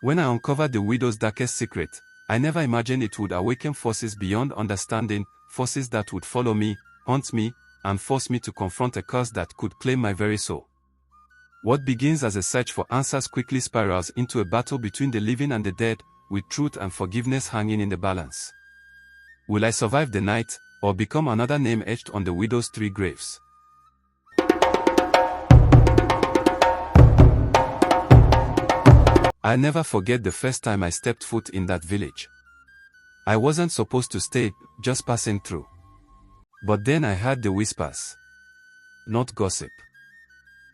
When I uncovered the widow's darkest secret, I never imagined it would awaken forces beyond understanding, forces that would follow me, haunt me, and force me to confront a curse that could claim my very soul. What begins as a search for answers quickly spirals into a battle between the living and the dead, with truth and forgiveness hanging in the balance. Will I survive the night, or become another name etched on the widow's 3 graves? I'll never forget the first time I stepped foot in that village. I wasn't supposed to stay, just passing through. But then I heard the whispers. Not gossip.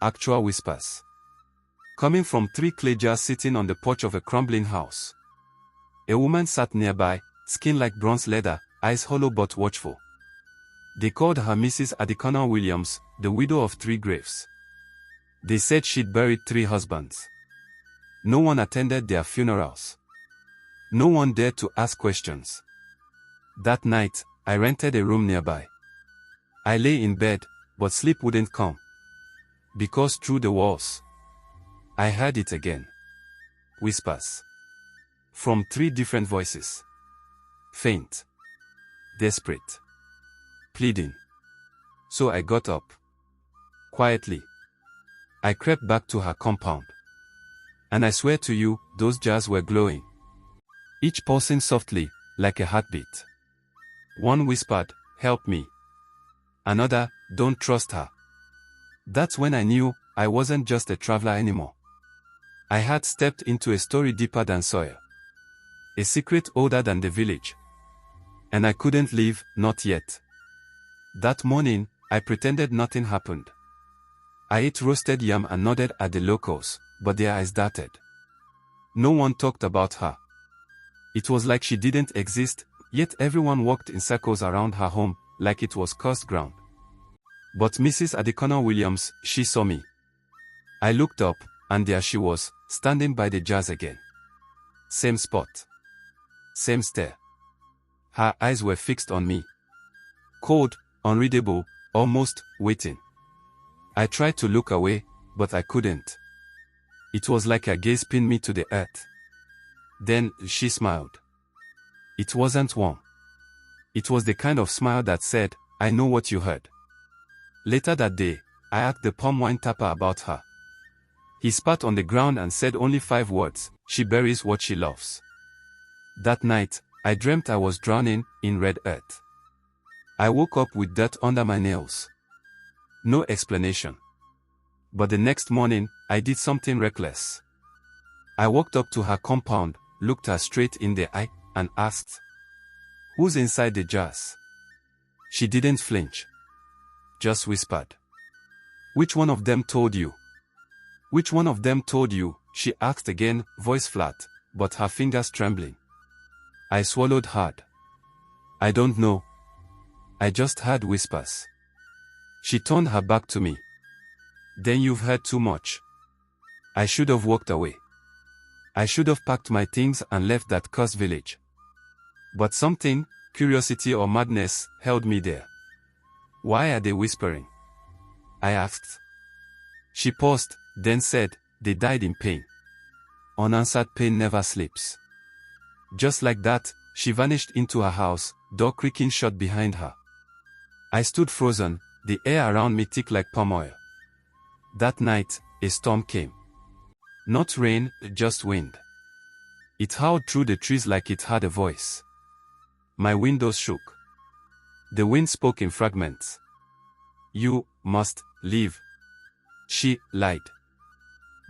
Actual whispers. Coming from 3 clay jars sitting on the porch of a crumbling house. A woman sat nearby, skin like bronze leather, eyes hollow but watchful. They called her Mrs. Adekoya Williams, the widow of 3 graves. They said she'd buried 3 husbands. No one attended their funerals. No one dared to ask questions. That night, I rented a room nearby. I lay in bed, but sleep wouldn't come. Because through the walls, I heard it again. Whispers. From 3 different voices. Faint. Desperate. Pleading. So I got up. Quietly. I crept back to her compound. And I swear to you, those jars were glowing. Each pulsing softly, like a heartbeat. One whispered, "Help me." Another, "Don't trust her." That's when I knew I wasn't just a traveler anymore. I had stepped into a story deeper than soil. A secret older than the village. And I couldn't leave, not yet. That morning, I pretended nothing happened. I ate roasted yam and nodded at the locals, but their eyes darted. No one talked about her. It was like she didn't exist, yet everyone walked in circles around her home, like it was cursed ground. But Mrs. Adekoya Williams, she saw me. I looked up, and there she was, standing by the jars again. Same spot. Same stare. Her eyes were fixed on me. Cold, unreadable, almost waiting. I tried to look away, but I couldn't. It was like her gaze pinned me to the earth. Then, she smiled. It wasn't warm. It was the kind of smile that said, "I know what you heard." Later that day, I asked the palm wine tapper about her. He spat on the ground and said only 5 words, "She buries what she loves." That night, I dreamt I was drowning in red earth. I woke up with dirt under my nails. No explanation. But the next morning, I did something reckless. I walked up to her compound, looked her straight in the eye, and asked, "Who's inside the jars?" She didn't flinch. Just whispered. "Which one of them told you?" "Which one of them told you?" she asked again, voice flat, but her fingers trembling. I swallowed hard. "I don't know. I just heard whispers." She turned her back to me. "Then you've heard too much." I should have walked away. I should have packed my things and left that cursed village. But something, curiosity or madness, held me there. "Why are they whispering?" I asked. She paused, then said, "They died in pain. Unanswered pain never sleeps." Just like that, she vanished into her house, door creaking shut behind her. I stood frozen, the air around me thick like palm oil. That night, a storm came. Not rain, just wind. It howled through the trees like it had a voice. My windows shook. The wind spoke in fragments. "You must leave." She lied.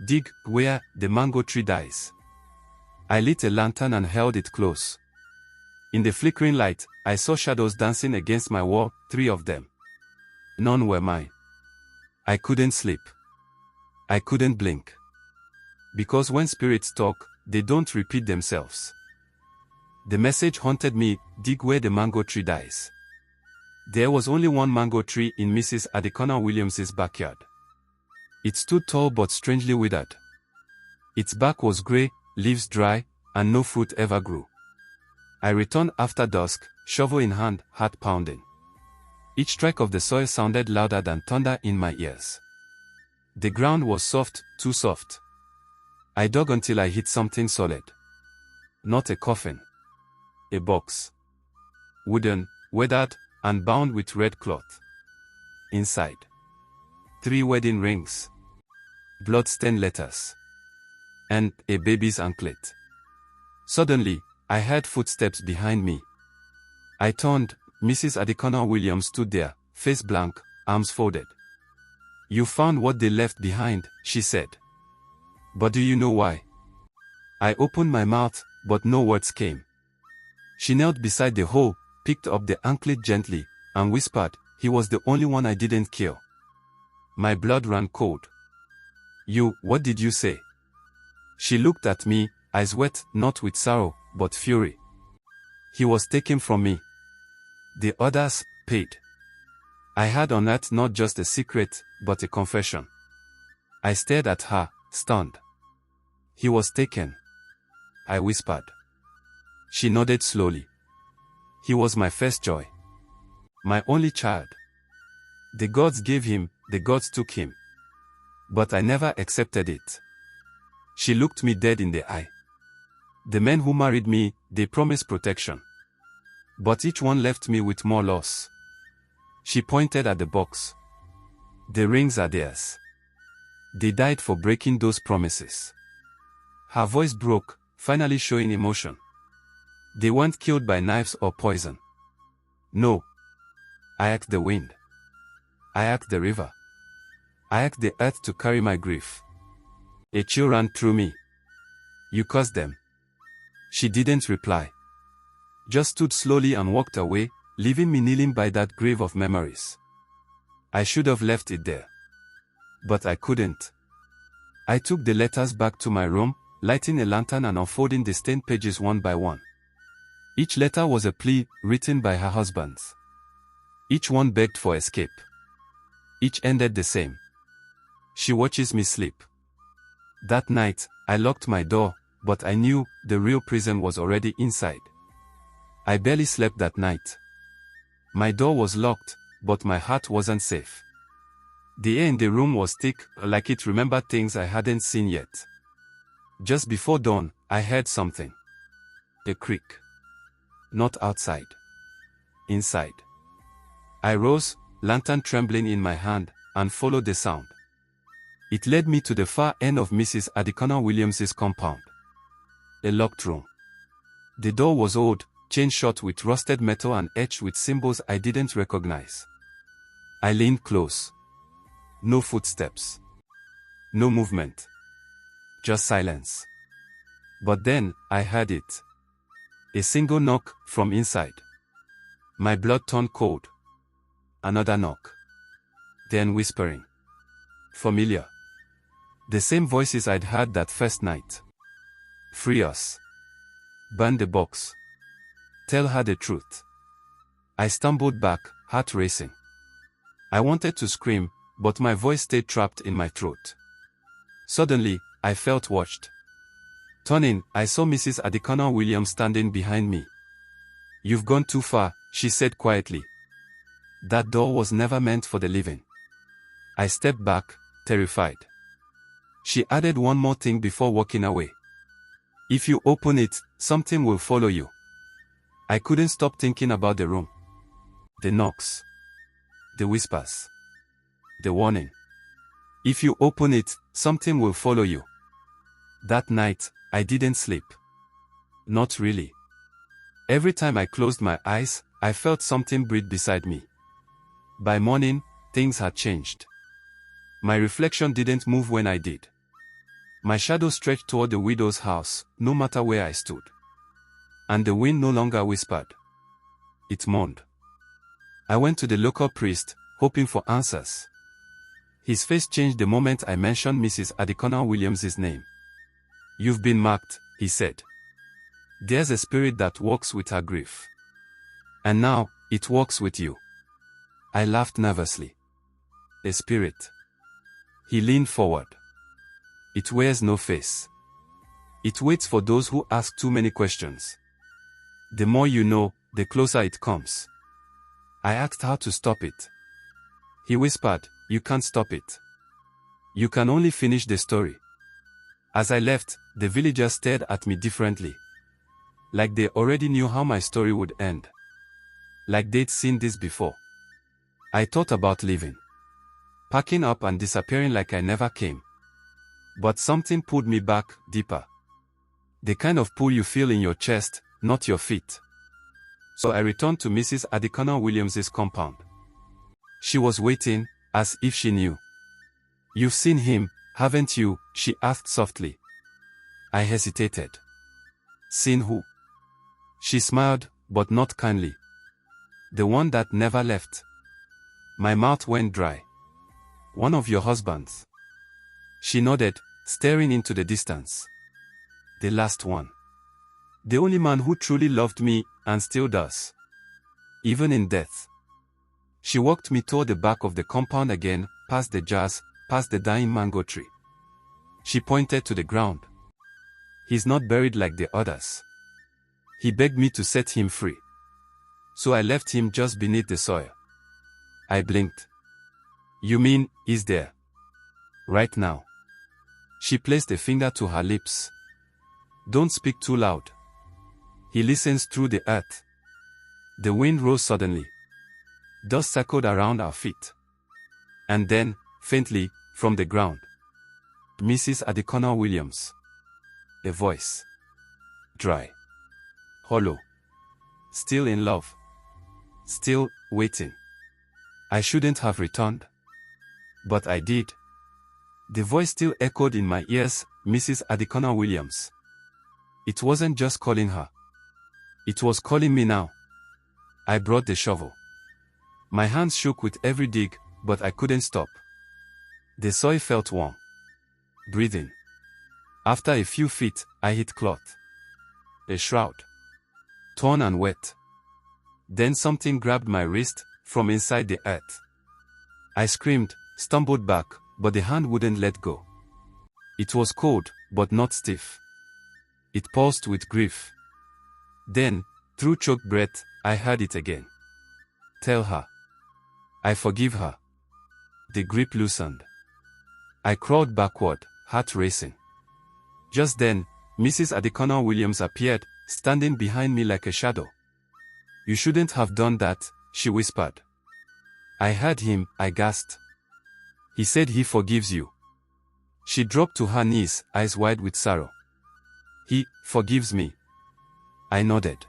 "Dig where the mango tree dies." I lit a lantern and held it close. In the flickering light, I saw shadows dancing against my wall, 3 of them. None were mine. I couldn't sleep. I couldn't blink. Because when spirits talk, they don't repeat themselves. The message haunted me, dig where the mango tree dies. There was only one mango tree in Mrs. Adekoya Williams's backyard. It stood tall but strangely withered. Its bark was grey, leaves dry, and no fruit ever grew. I returned after dusk, shovel in hand, heart pounding. Each strike of the soil sounded louder than thunder in my ears. The ground was soft, too soft. I dug until I hit something solid. Not a coffin. A box. Wooden, weathered, and bound with red cloth. Inside. 3 wedding rings. Blood-stained letters. And a baby's anklet. Suddenly, I heard footsteps behind me. I turned. Mrs. Adekoya Williams stood there, face blank, arms folded. "You found what they left behind," she said. "But do you know why?" I opened my mouth, but no words came. She knelt beside the hole, picked up the anklet gently, and whispered, "He was the only one I didn't kill." My blood ran cold. What did you say?" She looked at me, eyes wet, not with sorrow, but fury. "He was taken from me. The others paid." I had unearthed not just a secret, but a confession. I stared at her, stunned. "He was taken," I whispered. She nodded slowly. "He was my first joy. My only child. The gods gave him, the gods took him. But I never accepted it." She looked me dead in the eye. "The men who married me, they promised protection. But each one left me with more loss." She pointed at the box. "The rings are theirs. They died for breaking those promises." Her voice broke, finally showing emotion. "They weren't killed by knives or poison. No. I asked the wind. I asked the river. I asked the earth to carry my grief." A chill ran through me. "You cursed them." She didn't reply. Just stood slowly and walked away, leaving me kneeling by that grave of memories. I should have left it there. But I couldn't. I took the letters back to my room, lighting a lantern and unfolding the stained pages one by one. Each letter was a plea, written by her husband. Each one begged for escape. Each ended the same. "She watches me sleep." That night, I locked my door, but I knew the real prison was already inside. I barely slept that night. My door was locked, but my heart wasn't safe. The air in the room was thick, like it remembered things I hadn't seen yet. Just before dawn, I heard something. A creak. Not outside. Inside. I rose, lantern trembling in my hand, and followed the sound. It led me to the far end of Mrs. Adekoya Williams's compound. A locked room. The door was old, chained shut with rusted metal and etched with symbols I didn't recognize. I leaned close. No footsteps. No movement. Just silence. But then, I heard it. A single knock, from inside. My blood turned cold. Another knock. Then whispering. Familiar. The same voices I'd heard that first night. "Free us. Burn the box. Tell her the truth." I stumbled back, heart racing. I wanted to scream, but my voice stayed trapped in my throat. Suddenly, I felt watched. Turning, I saw Mrs. Adekoya Williams standing behind me. "You've gone too far," she said quietly. "That door was never meant for the living." I stepped back, terrified. She added one more thing before walking away. "If you open it, something will follow you." I couldn't stop thinking about the room. The knocks. The whispers. The warning. If you open it, something will follow you. That night, I didn't sleep. Not really. Every time I closed my eyes, I felt something breathe beside me. By morning, things had changed. My reflection didn't move when I did. My shadow stretched toward the widow's house, no matter where I stood. And the wind no longer whispered. It moaned. I went to the local priest, hoping for answers. His face changed the moment I mentioned Mrs. Adekoya Williams's name. "You've been marked," he said. "There's a spirit that walks with her grief. And now, it walks with you." I laughed nervously. "A spirit?" He leaned forward. "It wears no face. It waits for those who ask too many questions. The more you know, the closer it comes." I asked how to stop it. He whispered, "You can't stop it. You can only finish the story." As I left, the villagers stared at me differently. Like they already knew how my story would end. Like they'd seen this before. I thought about leaving. Packing up and disappearing like I never came. But something pulled me back, deeper. The kind of pull you feel in your chest, not your feet. So I returned to Mrs. Adikona Williams's compound. She was waiting, as if she knew. "You've seen him, haven't you?" she asked softly. I hesitated. "Seen who?" She smiled, but not kindly. "The one that never left." My mouth went dry. "One of your husbands." She nodded, staring into the distance. "The last one. The only man who truly loved me, and still does. Even in death." She walked me toward the back of the compound again, past the jars, past the dying mango tree. She pointed to the ground. "He's not buried like the others. He begged me to set him free. So I left him just beneath the soil." I blinked. "You mean, he's there? Right now?" She placed a finger to her lips. "Don't speak too loud. He listens through the earth." The wind rose suddenly. Dust circled around our feet. And then, faintly, from the ground, Mrs. Adikona Williams. A voice. Dry. Hollow. Still in love. Still waiting. I shouldn't have returned. But I did. The voice still echoed in my ears, Mrs. Adikona Williams. It wasn't just calling her. It was calling me now. I brought the shovel. My hands shook with every dig, but I couldn't stop. The soil felt warm. Breathing. After a few feet, I hit cloth. A shroud. Torn and wet. Then something grabbed my wrist, from inside the earth. I screamed, stumbled back, but the hand wouldn't let go. It was cold, but not stiff. It pulsed with grief. Then, through choked breath, I heard it again. "Tell her. I forgive her." The grip loosened. I crawled backward, heart racing. Just then, Mrs. Adikona Williams appeared, standing behind me like a shadow. "You shouldn't have done that," she whispered. "I heard him," I gasped. "He said he forgives you." She dropped to her knees, eyes wide with sorrow. "He forgives me." I nodded.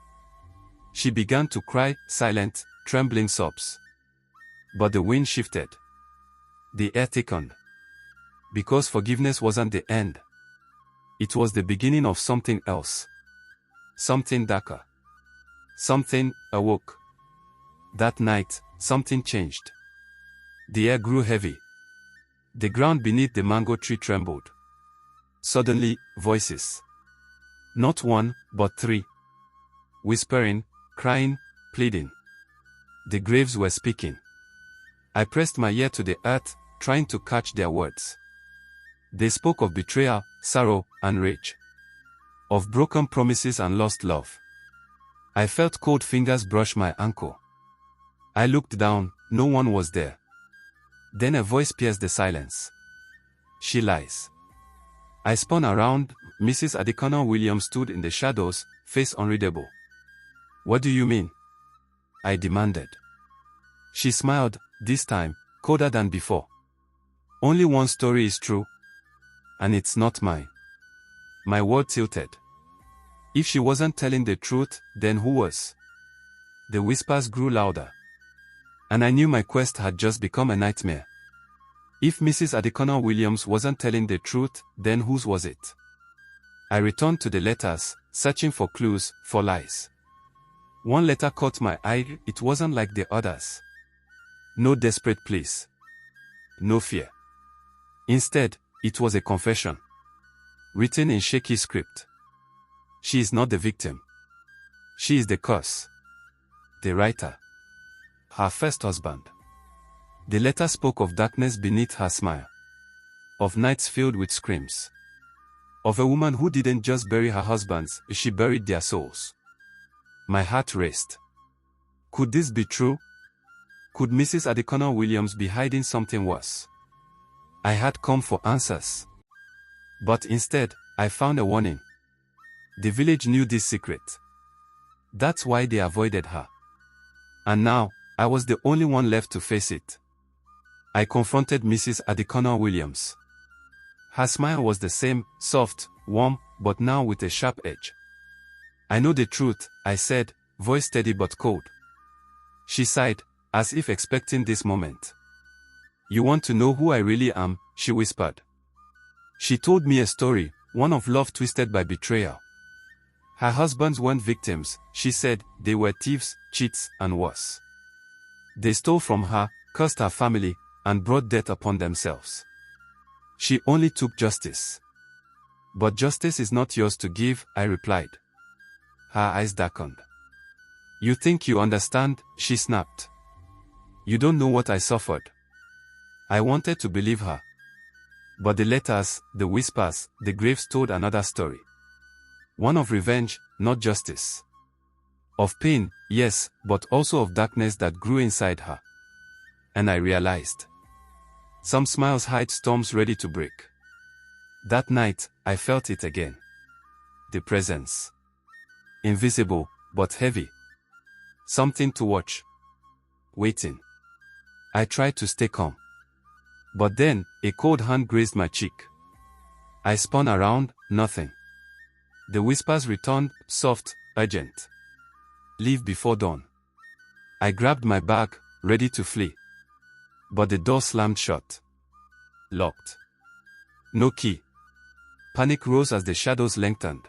She began to cry, silent, trembling sobs. But the wind shifted. The air thickened. Because forgiveness wasn't the end. It was the beginning of something else. Something darker. Something awoke. That night, something changed. The air grew heavy. The ground beneath the mango tree trembled. Suddenly, voices. Not one, but three. Whispering, crying, pleading. The graves were speaking. I pressed my ear to the earth, trying to catch their words. They spoke of betrayal, sorrow, and rage. Of broken promises and lost love. I felt cold fingers brush my ankle. I looked down, no one was there. Then a voice pierced the silence. "She lies." I spun around, Mrs. Adikona Williams stood in the shadows, face unreadable. "What do you mean?" I demanded. She smiled, this time, colder than before. "Only one story is true. And it's not mine." My world tilted. If she wasn't telling the truth, then who was? The whispers grew louder. And I knew my quest had just become a nightmare. If Mrs. Adikona Williams wasn't telling the truth, then whose was it? I returned to the letters, searching for clues, for lies. One letter caught my eye, it wasn't like the others. No desperate pleas. No fear. Instead, it was a confession. Written in shaky script. She is not the victim. She is the curse. The writer. Her first husband. The letter spoke of darkness beneath her smile. Of nights filled with screams. Of a woman who didn't just bury her husbands, she buried their souls. My heart raced. Could this be true? Could Mrs. Adikona Williams be hiding something worse? I had come for answers. But instead, I found a warning. The village knew this secret. That's why they avoided her. And now, I was the only one left to face it. I confronted Mrs. Adekono Williams. Her smile was the same, soft, warm, but now with a sharp edge. "I know the truth," I said, voice steady but cold. She sighed, as if expecting this moment. "You want to know who I really am?" she whispered. She told me a story, one of love twisted by betrayal. Her husbands weren't victims, she said, they were thieves, cheats, and worse. They stole from her, cursed her family, and brought death upon themselves. She only took justice. "But justice is not yours to give," I replied. Her eyes darkened. "You think you understand?" she snapped. "You don't know what I suffered." I wanted to believe her. But the letters, the whispers, the graves told another story. One of revenge, not justice. Of pain, yes, but also of darkness that grew inside her. And I realized. Some smiles hide storms ready to break. That night, I felt it again. The presence. Invisible, but heavy. Something to watch. Waiting. I tried to stay calm. But then, a cold hand grazed my cheek. I spun around, nothing. The whispers returned, soft, urgent. "Leave before dawn." I grabbed my bag, ready to flee. But the door slammed shut. Locked. No key. Panic rose as the shadows lengthened.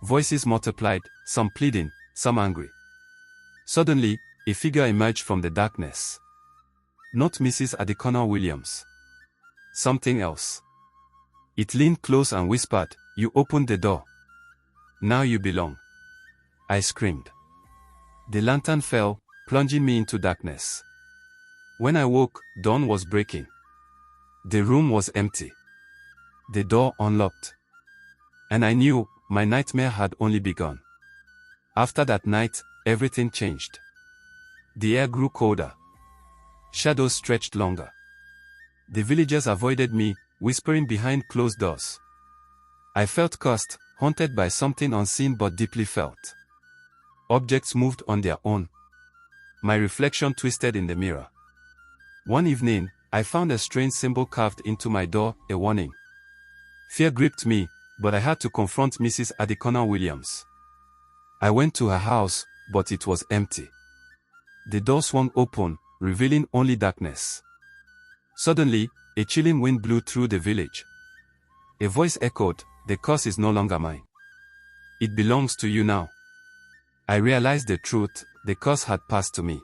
Voices multiplied, some pleading, some angry. Suddenly, a figure emerged from the darkness. Not Mrs. Adekono Williams. Something else. It leaned close and whispered, "You opened the door. Now you belong." I screamed. The lantern fell, plunging me into darkness. When I woke, dawn was breaking. The room was empty. The door unlocked. And I knew, my nightmare had only begun. After that night, everything changed. The air grew colder. Shadows stretched longer. The villagers avoided me, whispering behind closed doors. I felt cursed, haunted by something unseen but deeply felt. Objects moved on their own. My reflection twisted in the mirror. One evening, I found a strange symbol carved into my door, a warning. Fear gripped me, but I had to confront Mrs. Adekono Williams. I went to her house, but it was empty. The door swung open, revealing only darkness. Suddenly, a chilling wind blew through the village. A voice echoed, "The curse is no longer mine. It belongs to you now." I realized the truth, the curse had passed to me.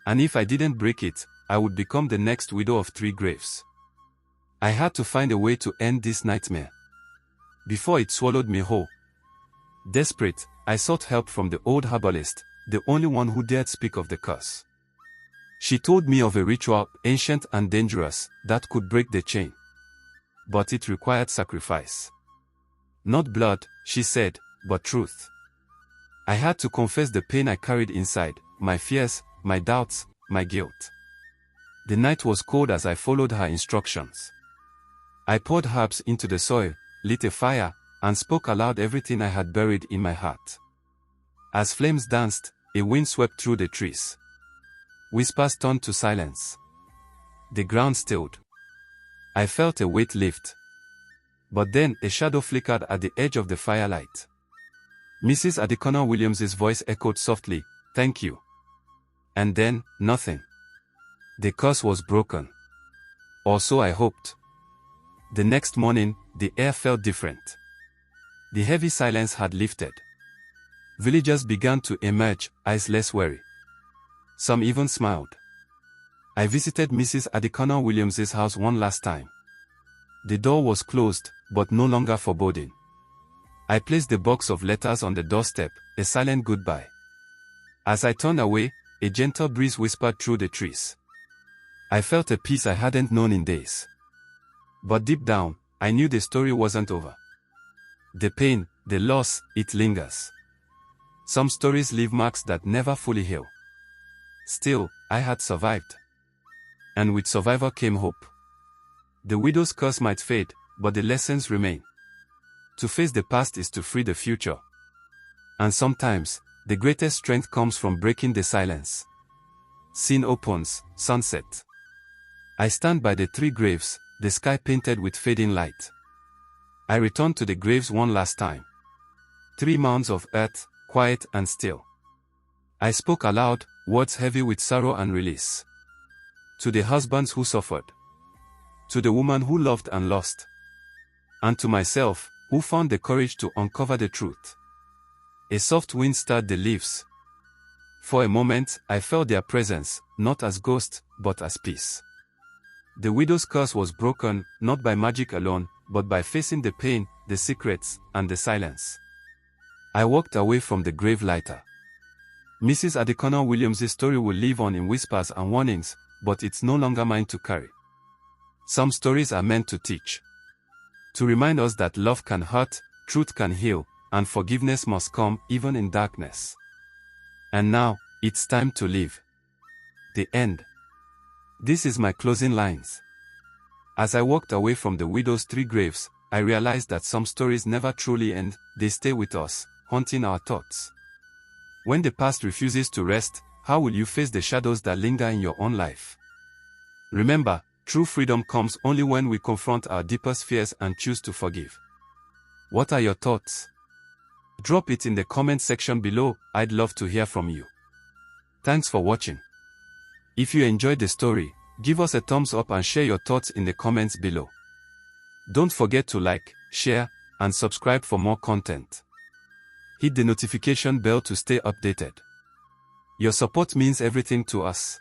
And if I didn't break it, I would become the next widow of 3 graves. I had to find a way to end this nightmare. Before it swallowed me whole. Desperate, I sought help from the old herbalist, the only one who dared speak of the curse. She told me of a ritual, ancient and dangerous, that could break the chain. But it required sacrifice. Not blood, she said, but truth. I had to confess the pain I carried inside, my fears, my doubts, my guilt. The night was cold as I followed her instructions. I poured herbs into the soil, lit a fire, and spoke aloud everything I had buried in my heart. As flames danced, a wind swept through the trees. Whispers turned to silence. The ground stilled. I felt a weight lift. But then a shadow flickered at the edge of the firelight. Mrs. Adekono Williams's voice echoed softly, "Thank you." And then, nothing. The curse was broken. Or so I hoped. The next morning, the air felt different. The heavy silence had lifted. Villagers began to emerge, eyes less wary. Some even smiled. I visited Mrs. Adekono Williams's house one last time. The door was closed, but no longer foreboding. I placed the box of letters on the doorstep, a silent goodbye. As I turned away, a gentle breeze whispered through the trees. I felt a peace I hadn't known in days. But deep down, I knew the story wasn't over. The pain, the loss, it lingers. Some stories leave marks that never fully heal. Still, I had survived. And with survival came hope. The widow's curse might fade, but the lessons remain. To face the past is to free the future. And sometimes, the greatest strength comes from breaking the silence. Scene opens, sunset. I stand by the 3 graves, the sky painted with fading light. I return to the graves one last time. 3 mounds of earth, quiet and still. I spoke aloud, words heavy with sorrow and release. To the husbands who suffered. To the woman who loved and lost. And to myself, who found the courage to uncover the truth. A soft wind stirred the leaves. For a moment, I felt their presence, not as ghosts, but as peace. The widow's curse was broken, not by magic alone, but by facing the pain, the secrets, and the silence. I walked away from the grave lighter. Mrs. Adekoya Williams' story will live on in whispers and warnings, but it's no longer mine to carry. Some stories are meant to teach. To remind us that love can hurt, truth can heal, and forgiveness must come even in darkness. And now, it's time to live. The end. This is my closing lines. As I walked away from the widow's 3 graves, I realized that some stories never truly end, they stay with us, haunting our thoughts. When the past refuses to rest, how will you face the shadows that linger in your own life? Remember, true freedom comes only when we confront our deepest fears and choose to forgive. What are your thoughts? Drop it in the comment section below, I'd love to hear from you. Thanks for watching. If you enjoyed the story, give us a thumbs up and share your thoughts in the comments below. Don't forget to like, share, and subscribe for more content. Hit the notification bell to stay updated. Your support means everything to us.